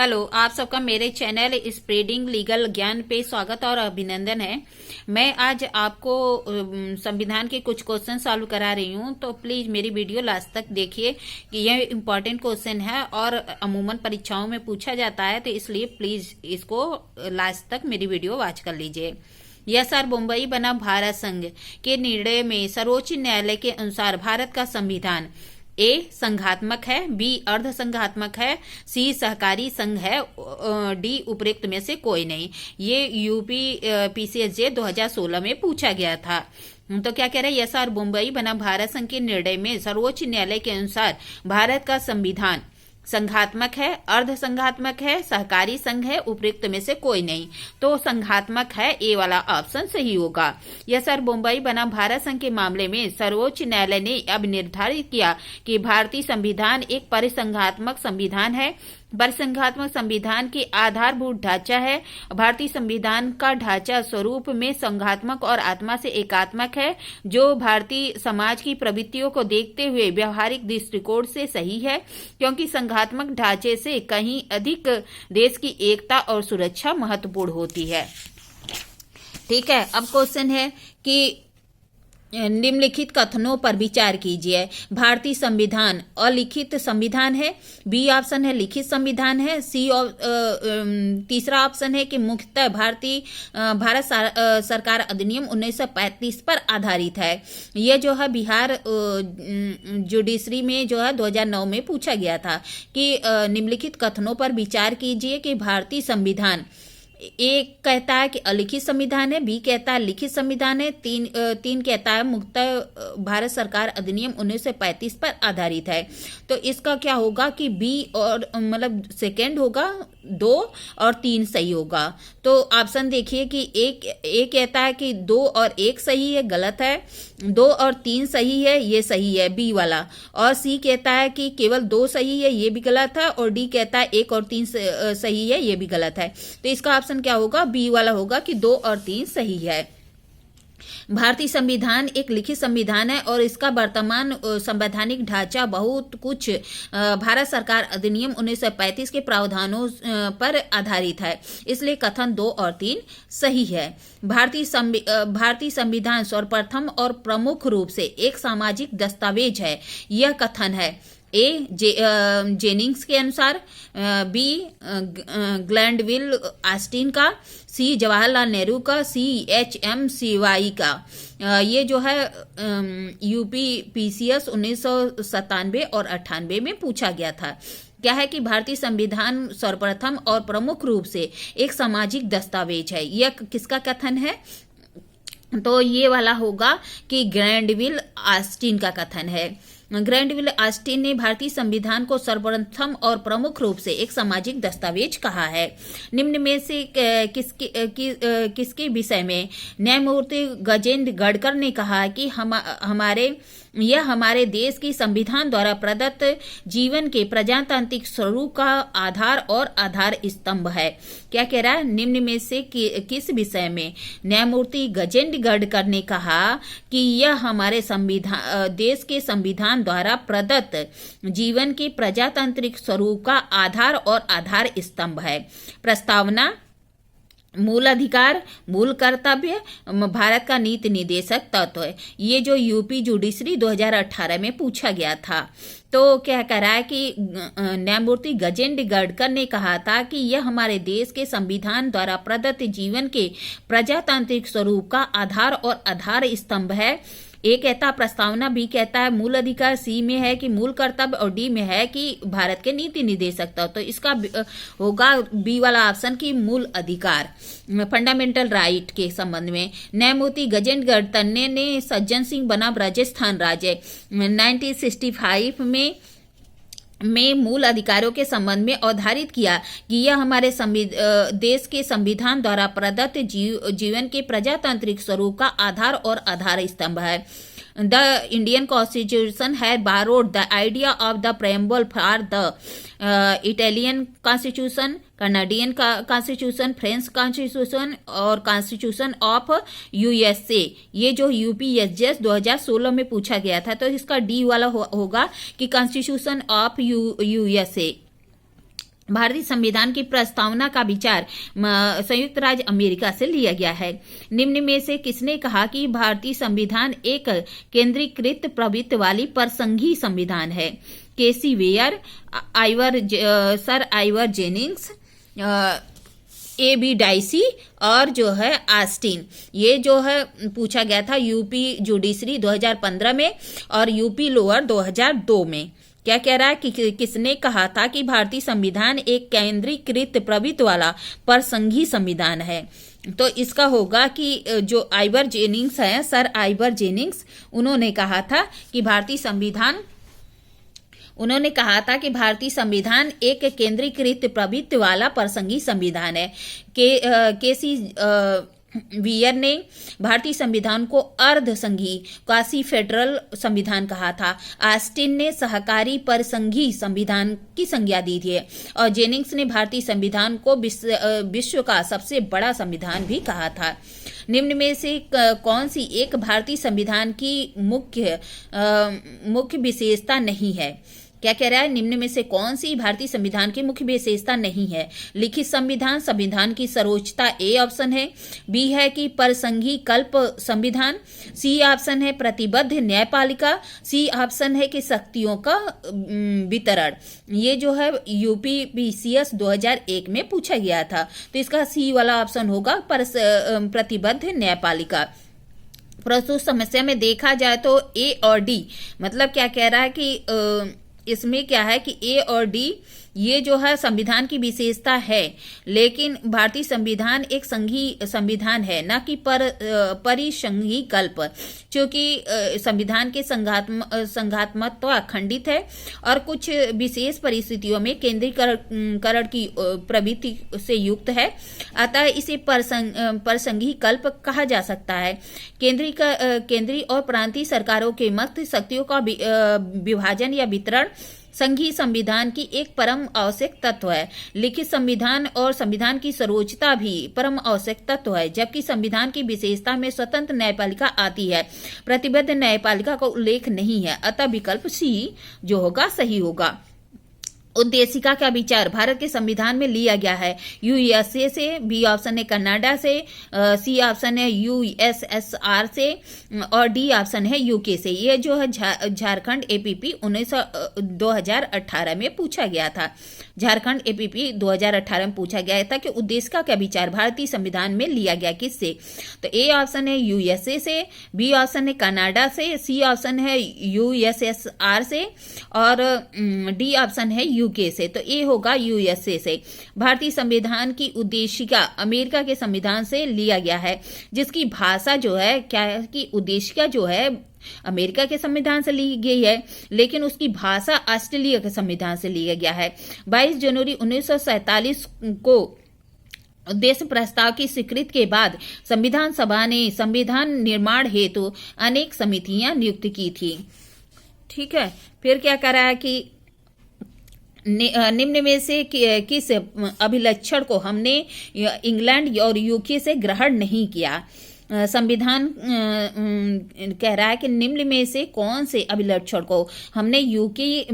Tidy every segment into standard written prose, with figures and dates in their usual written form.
Hello, आप सबका मेरे चैनल स्प्रेडिंग लीगल ज्ञान पे स्वागत और अभिनंदन है। मैं आज आपको संविधान के कुछ क्वेश्चन सॉल्व करा रही हूँ, तो प्लीज मेरी वीडियो लास्ट तक देखिए कि यह इम्पोर्टेंट क्वेश्चन है और अमूमन परीक्षाओं में पूछा जाता है, तो इसलिए प्लीज इसको लास्ट तक मेरी वीडियो वॉच कर लीजिए। एसआर मुंबई बना भारत संघ के निर्णय में सर्वोच्च न्यायालय के अनुसार भारत का संविधान ए संघात्मक है, बी अर्ध संघात्मक है, सी सहकारी संघ है, डी उपरोक्त में से कोई नहीं। ये यूपी पीसीएसजे 2016 में पूछा गया था। तो क्या कह रहा है, एसआर मुंबई बना भारत संघ के निर्णय में सर्वोच्च न्यायालय के अनुसार भारत का संविधान संघात्मक है, अर्ध संघात्मक है, सहकारी संघ है, उपरोक्त में से कोई नहीं। तो संघात्मक है, ए वाला ऑप्शन सही होगा। एसआर मुंबई बना भारत संघ के मामले में सर्वोच्च न्यायालय ने अब निर्धारित किया कि भारतीय संविधान एक परिसंघात्मक संविधान है। परिसंघात्मक संविधान की आधारभूत ढांचा है। भारतीय संविधान का ढांचा स्वरूप में संघात्मक और आत्मा से एकात्मक है, जो भारतीय समाज की प्रवृत्तियों को देखते हुए व्यवहारिक दृष्टिकोण से सही है, क्योंकि संघात्मक ढांचे से कहीं अधिक देश की एकता और सुरक्षा महत्वपूर्ण होती है। ठीक है, अब क्वेश्चन है कि निम्नलिखित कथनों पर विचार कीजिए। भारतीय संविधान अलिखित संविधान है, बी ऑप्शन है लिखित संविधान है, सी तीसरा ऑप्शन है कि मुख्यतः भारत सरकार अधिनियम 1935 पर आधारित है। यह जो है बिहार जुडिशरी में जो है 2009 में पूछा गया था कि निम्नलिखित कथनों पर विचार कीजिए कि भारतीय संविधान एक कहता है कि अलिखित संविधान है, बी कहता है लिखित संविधान है, तीन कहता है मुख्यतः भारत सरकार अधिनियम 1935 पर आधारित है। तो इसका क्या होगा कि बी और मतलब सेकंड होगा, 2 और 3 सही होगा। तो ऑप्शन देखिए कि एक कहता है कि 2 और 1 सही है, गलत है। 2 और 3 सही है, ये सही है बी वाला। और सी कहता है कि केवल 2 सही है, ये भी गलत है। और डी कहता है 1 और 3 सही है, ये भी गलत है। तो इसका ऑप्शन क्या होगा, बी वाला होगा कि 2 और 3 सही है। भारतीय संविधान एक लिखित संविधान है और इसका वर्तमान संवैधानिक ढांचा बहुत कुछ भारत सरकार अधिनियम 1935 के प्रावधानों पर आधारित है, इसलिए कथन 2 और 3 सही है। भारतीय संविधान सर्वप्रथम और प्रमुख रूप से एक सामाजिक दस्तावेज है, यह कथन है ए जेनिंग्स के अनुसार, बी ग्लैंडविल ऑस्टिन का, सी जवाहरलाल नेहरू का, सी एच.एम. सीवाई का। ये जो है यूपी पीसीएस 1997 और 98 में पूछा गया था। क्या है कि भारतीय संविधान सर्वप्रथम और प्रमुख रूप से एक सामाजिक दस्तावेज है, यह किसका कथन है? तो ये वाला होगा कि ग्लैंडविल ऑस्टिन का कथन है। ग्लैंडविल ऑस्टिन ने भारतीय संविधान को सर्वप्रथम और प्रमुख रूप से एक सामाजिक दस्तावेज कहा है। निम्न में से किसके विषय में न्यायमूर्ति गजेंद्र गडकर ने कहा कि यह हमारे देश की संविधान द्वारा प्रदत्त जीवन के प्रजातांत्रिक स्वरूप का आधार और आधार स्तंभ है। क्या कह रहा है, निम्न में से किस विषय में न्यायमूर्ति गजेंद्र गडकर ने कहा कि यह हमारे देश के संविधान द्वारा प्रदत्त जीवन के प्रजातांत्रिक स्वरूप का आधार और आधार स्तंभ है। प्रस्तावना, मूल अधिकार, मूल कर्तव्य, भारत का नीति निर्देशक तत्व है। ये जो यूपी जुडिशरी 2018 में पूछा गया था। तो क्या कह रहा है कि न्यायमूर्ति गजेंद्र गडकर ने कहा था कि यह हमारे देश के संविधान द्वारा प्रदत्त जीवन के प्रजातांत्रिक स्वरूप का आधार और आधार स्तंभ है। ए कहता प्रस्तावना, बी कहता है मूल अधिकार, सी में है कि मूल कर्तव्य और डी में है कि भारत के नीति निर्देशक तत्व। तो इसका होगा बी वाला ऑप्शन की मूल अधिकार, फंडामेंटल राइट के संबंध में। न्यायमूर्ति गजेंद्र गडकर ने सज्जन सिंह बनाम राजस्थान राज्य 1965 में मूल अधिकारों के संबंध में अवधारित किया कि यह हमारे देश के संविधान द्वारा प्रदत्त जीवन के प्रजातांत्रिक स्वरूप का आधार और आधार स्तंभ है। The Indian Constitution had borrowed the idea of the preamble for the Italian Constitution, Canadian Constitution, French Constitution और Constitution of USA। ये जो यूपीएसजे 2016 में पूछा गया था, तो इसका डी वाला होगा कि Constitution of USA। भारतीय संविधान की प्रस्तावना का विचार संयुक्त राज्य अमेरिका से लिया गया है। निम्न में से किसने कहा कि भारतीय संविधान एक केंद्रीकृत प्रभुत्व वाली परसंघीय संविधान है? K C Wheare, sir Ivor Jennings, A.B. Dicey और जो है ऑस्टिन। ये जो है पूछा गया था यूपी जुडिशरी 2015 में और यूपी लोअर 2002 में। क्या कह रहा है कि किसने कहा था कि भारतीय संविधान एक केंद्रीकृत प्रभुत्व वाला परसंघीय संविधान है? तो इसका होगा कि जो आइवर जेनिंग्स है, सर आइवर जेनिंग्स, उन्होंने कहा था कि भारतीय संविधान एक केंद्रीकृत प्रभुत्व वाला परसंघीय संविधान है। केसी वियर ने भारतीय संविधान को अर्ध संघीय क्वासी फेडरल संविधान कहा था। ऑस्टिन ने सहकारी परसंघीय संविधान की संज्ञा दी थी और जेनिंग्स ने भारतीय संविधान को विश्व का सबसे बड़ा संविधान भी कहा था। निम्न में से कौन सी एक भारतीय संविधान की मुख्य विशेषता नहीं है? क्या कह रहा है? निम्न में से कौन सी भारतीय संविधान की मुख्य विशेषता नहीं है? लिखित संविधान, संविधान की सर्वोच्चता ए ऑप्शन है, बी है कि परसंघीय कल्प संविधान, सी ऑप्शन है प्रतिबद्ध न्यायपालिका, सी ऑप्शन है कि शक्तियों का वितरण। ये जो है यूपीपीसीएस 2001 में पूछा गया था, तो इसका सी वाला ऑप्शन होगा प्रतिबद्ध न्यायपालिका। प्रस्तुत समस्या में देखा जाए तो ए और डी, मतलब क्या कह रहा है कि इसमें क्या है कि ए और डी ये जो है संविधान की विशेषता है, लेकिन भारतीय संविधान एक संघीय संविधान है, न कि परिसंघीय कल्प, क्योंकि संविधान के संघात्मकत्व अखंडित है और कुछ विशेष परिस्थितियों में केंद्रीकरण की प्रवृत्ति से युक्त है, अतः इसे परसंघीय कल्प कहा जा सकता है। केंद्रीय और प्रांतीय सरकारों के मध्य शक्तियों का विभाजन या वितरण संघीय संविधान की एक परम आवश्यक तत्व है। लिखित संविधान और संविधान की सर्वोच्चता भी परम आवश्यक तत्व है, जबकि संविधान की विशेषता में स्वतंत्र न्यायपालिका आती है, प्रतिबद्ध न्यायपालिका का उल्लेख नहीं है, अतः विकल्प सी जो होगा सही होगा। उद्देशिका का विचार भारत के संविधान में लिया गया है। यूएसए से, बी ऑप्शन है कनाडा से, सी ऑप्शन है यूएसएसआर से और डी ऑप्शन है यूके से। ये जो है झारखंड एपीपी 2018 में पूछा गया था। झारखंड एपीपी 2018 में पूछा गया था कि उद्देशिका का विचार भारतीय संविधान में लिया गया किससे? तो ए ऑप्शन है यूएसए से, बी ऑप्शन है कनाडा से, सी ऑप्शन है यूएसएसआर से और डी ऑप्शन है यूके से। तो ये होगा यूएसए से। भारतीय संविधान की उद्देशिका अमेरिका के संविधान से लिया गया है, जिसकी भाषा जो है क्या है कि उद्देशिका जो है अमेरिका के संविधान से ली गई है, लेकिन उसकी भाषा ऑस्ट्रेलिया के संविधान से लिया गया है। 22 जनवरी 1947 को उद्देश्य प्रस्ताव की स्वीकृति के बाद संविधान सभा ने संविधान निर्माण हेतु अनेक समितियां नियुक्त की थी। ठीक है, फिर क्या कर रहा है कि निम्न में से किस अभिलक्षण को हमने इंग्लैंड और यूके से ग्रहण नहीं किया? संविधान कह रहा है कि निम्न में से कौन से अभिलक्षण को हमने यूके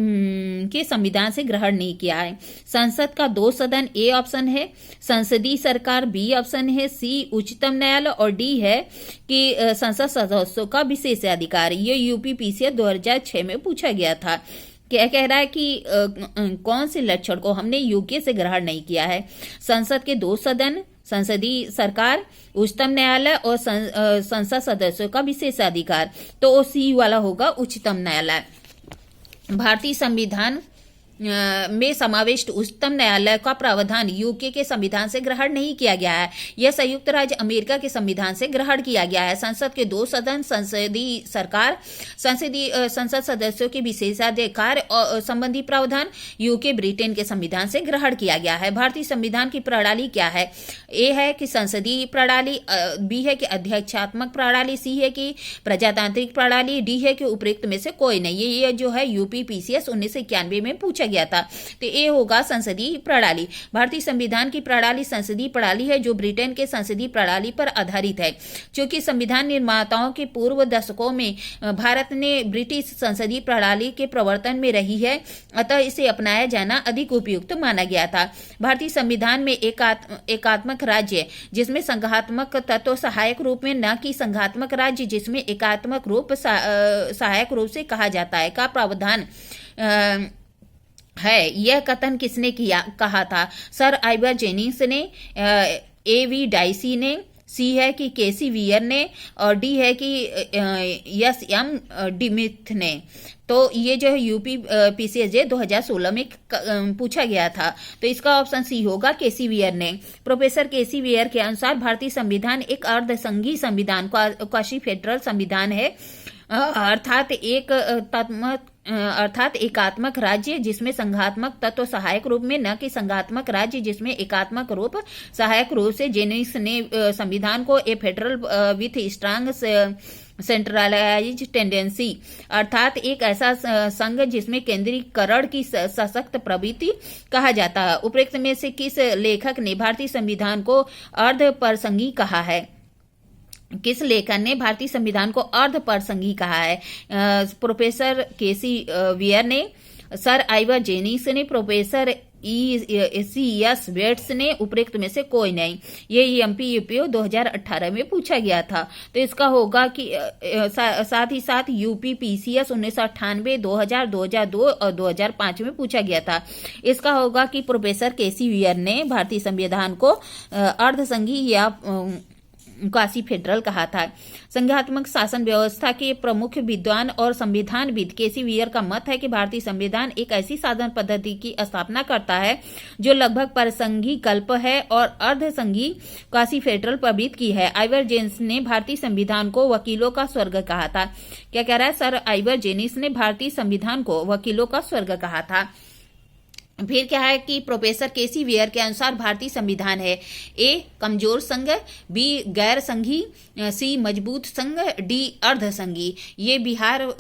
के संविधान से ग्रहण नहीं किया है? संसद का 2 सदन ए ऑप्शन है, संसदीय सरकार बी ऑप्शन है, सी उच्चतम न्यायालय और डी है कि संसद सदस्यों का विशेषाधिकार। ये यूपीपीसीएस 2006 में पूछा गया था। क्या कह रहा है कि कौन से लक्षण को हमने यूके से ग्रहण नहीं किया है? संसद के 2 सदन, संसदीय सरकार, उच्चतम न्यायालय और संसद सदस्यों का विशेषाधिकार। तो वो सी वाला होगा उच्चतम न्यायालय। भारतीय संविधान में समाविष्ट उच्चतम न्यायालय का प्रावधान यूके के संविधान से ग्रहण नहीं किया गया है। यह संयुक्त राज्य अमेरिका के संविधान से ग्रहण किया गया है। संसद के 2 सदन, संसदीय सरकार, संसद सदस्यों के विशेषाधिकार और संबंधी प्रावधान यूके ब्रिटेन के संविधान से ग्रहण किया गया है। भारतीय संविधान की प्रणाली क्या है? ए है कि संसदीय प्रणाली, बी है कि अध्यक्षात्मक प्रणाली, सी है कि प्रजातांत्रिक प्रणाली, डी है कि उपयुक्त में से कोई नहीं। ये जो है यूपीपीसीएस 1991 में पूछा गया था। तो ये होगा संसदीय प्रणाली। भारतीय संविधान की प्रणाली संसदीय प्रणाली है जो ब्रिटेन के संसदीय प्रणाली पर आधारित है। क्योंकि संविधान निर्माताओं के पूर्व दशकों में भारत ने ब्रिटिश संसदीय प्रणाली के प्रवर्तन में रही है, अतः इसे अपनाया जाना अधिक उपयुक्त माना गया था। भारतीय संविधान में एकात्मक राज्य जिसमें संघात्मक तत्व सहायक रूप में, न कि संघात्मक राज्य जिसमें एकात्मक रूप सहायक रूप से कहा जाता है, का प्रावधान है। यह कथन किसने कहा था? सर आइवर जेनिंग्स ने, A.V. डाइसी ने, सी है कि केसी वियर ने, और डी है कि S.M. डिमिथ ने। तो ये जो है यूपी PCSJ 2016 में पूछा गया था, तो इसका ऑप्शन सी होगा, केसी वियर ने। प्रोफेसर केसी वियर के अनुसार भारतीय संविधान एक अर्धसंघीय संविधान, क्वासी फेडरल संविधान है, अर्थात एकात्मक राज्य जिसमें संघात्मक तत्व सहायक रूप में, न कि संघात्मक राज्य जिसमें एकात्मक रूप सहायक रूप से। जेनिंग्स ने संविधान को a federal with strong centralised tendency, अर्थात एक ऐसा संघ जिसमें केंद्रीकरण की सशक्त प्रवृत्ति कहा जाता है। उपरोक्त में से किस लेखक ने भारतीय संविधान को अर्ध परसंघी कहा है? किस लेखक ने भारतीय संविधान को अर्ध परसंघी कहा है? प्रोफेसर केसी वियर ने, सर आइवर जेनिंग्स ने, प्रोफेसर C.S. वेट्स ने, उपरोक्त में से कोई नहीं। ये MPUPO 2018 में पूछा गया था, तो इसका होगा कि साथ ही साथ यूपी PCS 1998, 2000, 2002 और 2005 में पूछा गया था। इसका होगा कि प्रोफेसर केसी वियर ने भारतीय संविधान को अर्धसंघी या क्वासी फेडरल कहा था। संघात्मक शासन व्यवस्था के प्रमुख विद्वान और संविधानविद केसी वियर का मत है कि भारतीय संविधान एक ऐसी शासन पद्धति की स्थापना करता है जो लगभग परसंघी कल्प है और अर्धसंघी क्वासी फेडरल प्रवृत्ति की है। आइवर जेनिंग्स ने भारतीय संविधान को वकीलों का स्वर्ग कहा था। क्या कह रहा है? सर आइवर जेनिंग्स ने भारतीय संविधान को वकीलों का स्वर्ग कहा था। फिर क्या है कि प्रोफेसर केसी वियर के अनुसार भारतीय संविधान है, A कमजोर संघ, B गैर संघी, C मजबूत संघ, D अर्धसंघी। ये बिहार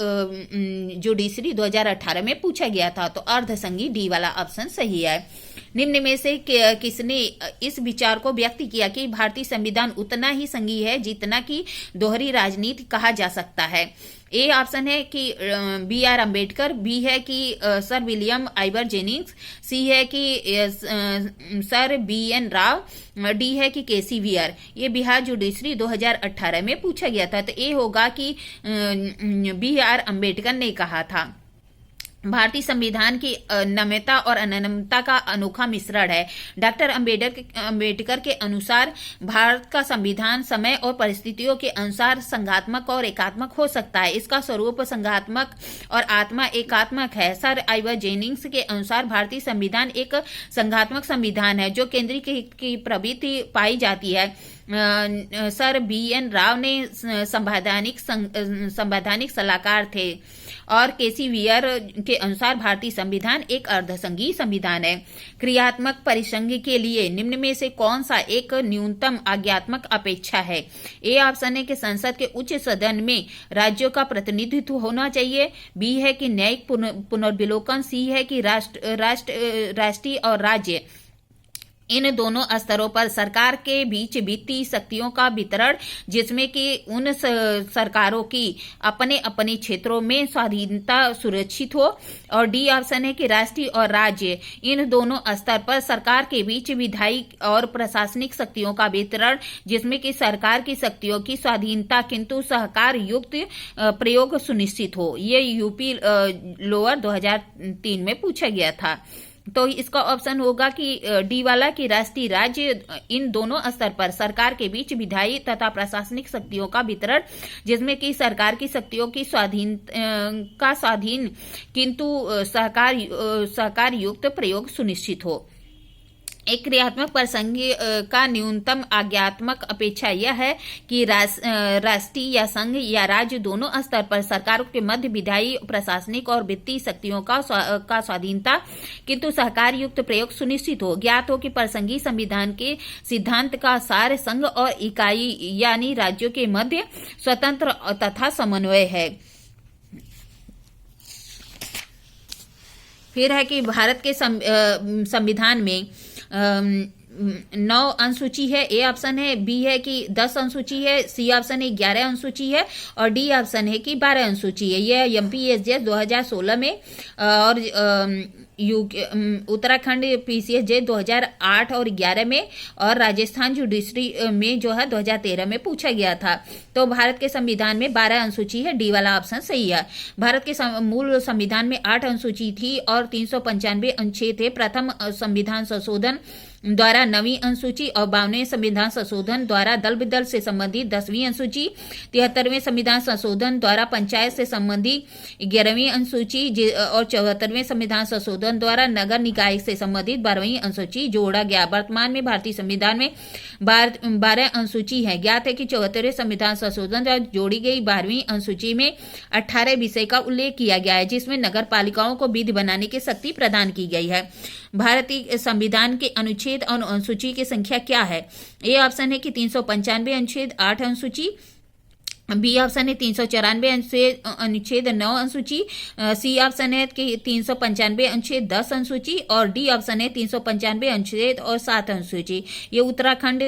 जुडिशरी 2018 में पूछा गया था, तो अर्धसंघी D वाला ऑप्शन सही है। निम्न में से किसने इस विचार को व्यक्त किया कि भारतीय संविधान उतना ही संघीय है जितना कि दोहरी राजनीति कहा जा सकता है? ए ऑप्शन है कि B.R. अम्बेडकर, बी है कि सर विलियम आइवर जेनिंग्स, सी है कि सर B.N. राव, डी है कि केसी वियर। ये बिहार जुडिशरी 2018 में पूछा गया था, तो ए होगा कि B.R. अम्बेडकर ने कहा था। भारतीय संविधान की नम्यता और अनन्यता का अनोखा मिश्रण है। डॉक्टर अम्बेडकर के अनुसार भारत का संविधान समय और परिस्थितियों के अनुसार संघात्मक और एकात्मक हो सकता है। इसका स्वरूप संघात्मक और आत्मा एकात्मक है। सर आइवर जेनिंग्स के अनुसार भारतीय संविधान एक संघात्मक संविधान है जो केंद्रीय की प्रवृत्ति पाई जाती है। Sir B.N. राव ने संवैधानिक सलाहकार थे और केसी वियर के अनुसार भारतीय संविधान एक अर्धसंघीय संविधान है। क्रियात्मक परिसंघ के लिए निम्न में से कौन सा एक न्यूनतम आज्ञात्मक अपेक्षा है? ए ऑप्शन है कि संसद के उच्च सदन में राज्यों का प्रतिनिधित्व होना चाहिए, बी है कि न्यायिक पुनर्विलोकन, सी है कि राष्ट्रीय और राज्य इन दोनों स्तरों पर सरकार के बीच वित्तीय शक्तियों का वितरण जिसमें कि उन सरकारों की अपने अपने क्षेत्रों में स्वाधीनता सुरक्षित हो, और डी ऑप्शन है कि राष्ट्रीय और राज्य इन दोनों स्तर पर सरकार के बीच विधायी और प्रशासनिक शक्तियों का वितरण जिसमें कि सरकार की शक्तियों की स्वाधीनता किंतु सहकार युक्त प्रयोग सुनिश्चित हो। ये यूपी लोअर 2003 में पूछा गया था, तो इसका ऑप्शन होगा कि डी वाला कि राष्ट्रीय राज्य इन दोनों स्तर पर सरकार के बीच विधायी तथा प्रशासनिक शक्तियों का वितरण जिसमें कि सरकार की शक्तियों की स्वाधीन किंतु सहकार युक्त प्रयोग सुनिश्चित हो। एक क्रियात्मक प्रसंग का न्यूनतम आज्ञात्मक अपेक्षा यह है कि राष्ट्रीय या संघ या राज्य दोनों स्तर पर सरकारों के मध्य विधायी प्रशासनिक और वित्तीय शक्तियों का स्वाधीनता किंतु सहकार युक्त प्रयोग सुनिश्चित हो। ज्ञात हो कि प्रसंगी संविधान के सिद्धांत का सार संघ और इकाई यानी राज्यों के मध्य स्वतंत्र तथा समन्वय है। फिर है कि भारत के संविधान में 9 अनुसूची है, ए ऑप्शन है, बी है कि 10 अनुसूची है, सी ऑप्शन है 11 अनुसूची है और डी ऑप्शन है कि 12 अनुसूची है। यह एमपीएसजे 2016 में और उत्तराखंड पीसीएसजे 2008 और 11 में और राजस्थान जुडिशरी में जो है 2013 में पूछा गया था। तो भारत के संविधान में 12 अनुसूची है, डी वाला ऑप्शन सही है। भारत के मूल संविधान में 8 अनुसूची थी और 395 अनुच्छेद थे। प्रथम संविधान संशोधन द्वारा 9वीं अनुसूची और 52वें संविधान संशोधन द्वारा दल विदल से संबंधित 10वीं अनुसूची, 73वें संविधान संशोधन द्वारा पंचायत से संबंधित 11वीं अनुसूची और 74वें संविधान संशोधन द्वारा नगर निकाय से संबंधित 12वीं अनुसूची जोड़ा गया। वर्तमान में भारतीय संविधान में 12 अनुसूची है। ज्ञात है कि 74वें संविधान संशोधन द्वारा जोड़ी गई 12वीं अनुसूची में 18 विषय का उल्लेख किया गया है, जिसमें नगर पालिकाओं को विधि बनाने की शक्ति प्रदान की गई है। भारतीय संविधान के अनुच्छेद और अनुसूची की संख्या क्या है? ए ऑप्शन है कि 395 अनुच्छेद 8 अनुसूची, बी ऑप्शन है 394 अनुच्छेद 9 अनुसूची, सी ऑप्शन है कि 395 अनुच्छेद 10 अनुसूची और डी ऑप्शन है 395 अनुच्छेद और 7 अनुसूची। ये उत्तराखंड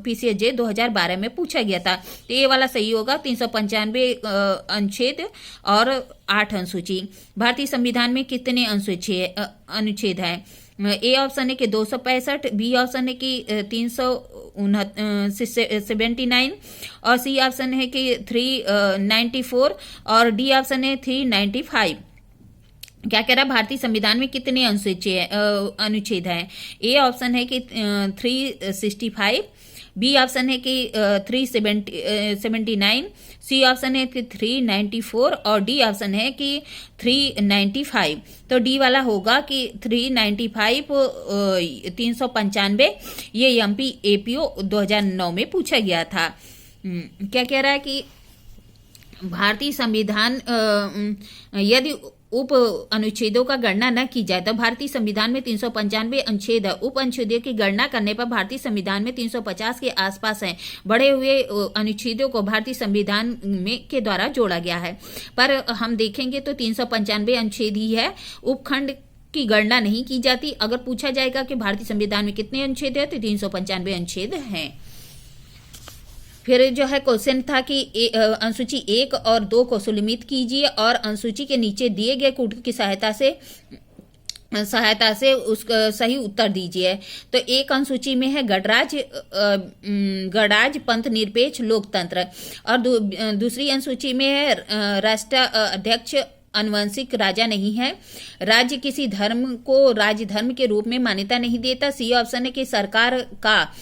पीसीएसजे 2012 में पूछा गया था। तो ये वाला सही होगा, 395 अनुच्छेद और 8 अनुसूची। भारतीय संविधान में कितने अनुच्छेद हैं? ए ऑप्शन है कि 265, बी ऑप्शन है कि 379 और सी ऑप्शन है कि 394 और डी ऑप्शन है 395। क्या कह रहा है? भारतीय संविधान में कितने अनुच्छेद हैं? ए ऑप्शन है कि 365, बी ऑप्शन है कि 379, सी ऑप्शन है कि 394 और डी ऑप्शन है कि 395। तो डी वाला होगा कि 395, 395 ये एमपीएपीओ 2009 में पूछा गया था। क्या कह रहा है कि भारतीय संविधान यदि उप अनुच्छेदों का गणना न की जाए तो भारतीय संविधान में 395 अनुच्छेद है। उप अनुच्छेदों की गणना करने पर भारतीय संविधान में 350 के आसपास हैं। बढ़े हुए अनुच्छेदों को भारतीय संविधान में के द्वारा जोड़ा गया है, पर हम देखेंगे तो 395 अनुच्छेद ही है। उपखंड की गणना नहीं की जाती। अगर पूछा जाएगा कि भारतीय संविधान में कितने अनुच्छेद है तो 395 अनुच्छेद हैं। फिर जो है क्वेश्चन था कि अनुसूची 1 और 2 को सुलिमित कीजिए और अनुसूची के नीचे दिए गए कूट की सहायता से उसका सही उत्तर दीजिए। तो एक अनुसूची में है गणराज्य पंथ निरपेक्ष लोकतंत्र और दूसरी अनुसूची में है राष्ट्राध्यक्ष अनुवंशिक राजा नहीं है, राज्य किसी धर्म को राज्य धर्म के रूप में मान्यता नहीं देता। सी ऑप्शन है कि सरकार का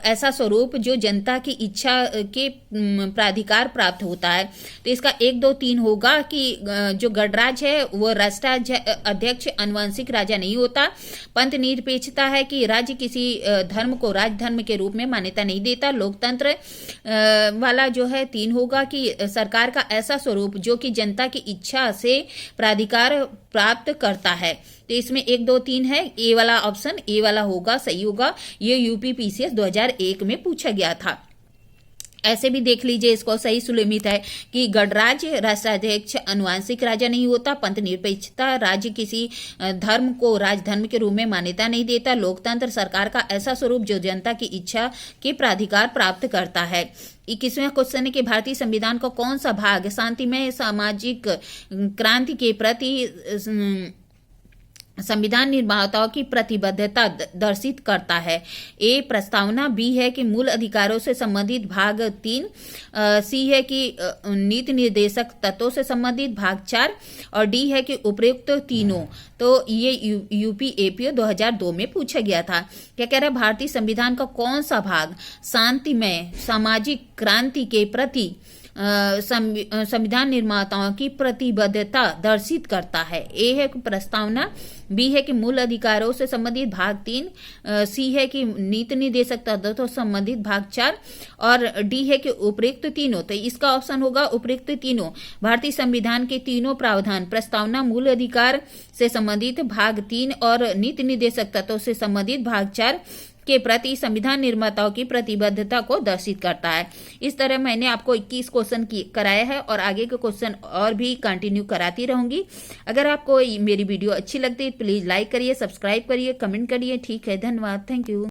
ऐसा स्वरूप जो जनता की इच्छा के प्राधिकार प्राप्त होता है। तो इसका 1, 2, 3 होगा कि जो गणराज्य है वो राष्ट्राध्यक्ष अनुवंशिक राजा नहीं होता। पंथ निरपेक्षता है कि राज्य किसी धर्म को राज्य धर्म के रूप में मान्यता नहीं देता। लोकतंत्र वाला जो है 3 होगा कि सरकार का ऐसा स्वरूप जो कि जनता की इच्छा से प्राधिकार प्राप्त करता है। तो इसमें 1, 2, 3 है। ए वाला ऑप्शन ए वाला होगा, सही होगा। ये यूपी पीसीएस 2001 में पूछा गया था। ऐसे भी देख लीजिए, इसको सही सुलिमित है कि गणराज्य राष्ट्राध्यक्ष अनुवांशिक राजा नहीं होता। पंथ निरपेक्षता, राज्य किसी धर्म को राज्य धर्म के रूप में मान्यता नहीं देता। लोकतंत्र, सरकार का ऐसा स्वरूप जो जनता की इच्छा के प्राधिकार प्राप्त करता है। 21वां क्वेश्चन है कि भारतीय संविधान का कौन सा भाग शांतिमय सामाजिक क्रांति के प्रति संविधान निर्माताओं की प्रतिबद्धता दर्शित करता है? ए प्रस्तावना, बी है कि मूल अधिकारों से संबंधित भाग 3, सी है कि नीति निर्देशक तत्वों से संबंधित भाग 4 और डी है कि उपयुक्त तीनों। तो ये यूपीएपीओ 2002 में पूछा गया था। क्या कह रहा है? भारतीय संविधान का कौन सा भाग शांतिमय सामाजिक क्रांति के प्रति संविधान निर्माताओं की प्रतिबद्धता दर्शित करता है? ए है प्रस्तावना, बी है कि मूल अधिकारों से संबंधित भाग 3, सी है कि नीति निर्देशक तत्वों से संबंधित भाग 4 और डी है कि उपयुक्त तीनों। तो इसका ऑप्शन होगा उपयुक्त तीनों। भारतीय संविधान के तीनों प्रावधान प्रस्तावना, मूल अधिकार से संबंधित भाग 3 और नीति निर्देशक तत्वों से संबंधित भाग 4 के प्रति संविधान निर्माताओं की प्रतिबद्धता को दर्शित करता है। इस तरह मैंने आपको 21 क्वेश्चन कराया है और आगे के क्वेश्चन और भी कंटिन्यू कराती रहूंगी। अगर आपको मेरी वीडियो अच्छी लगती है प्लीज लाइक करिए, सब्सक्राइब करिए, कमेंट करिए। ठीक है, धन्यवाद, थैंक यू।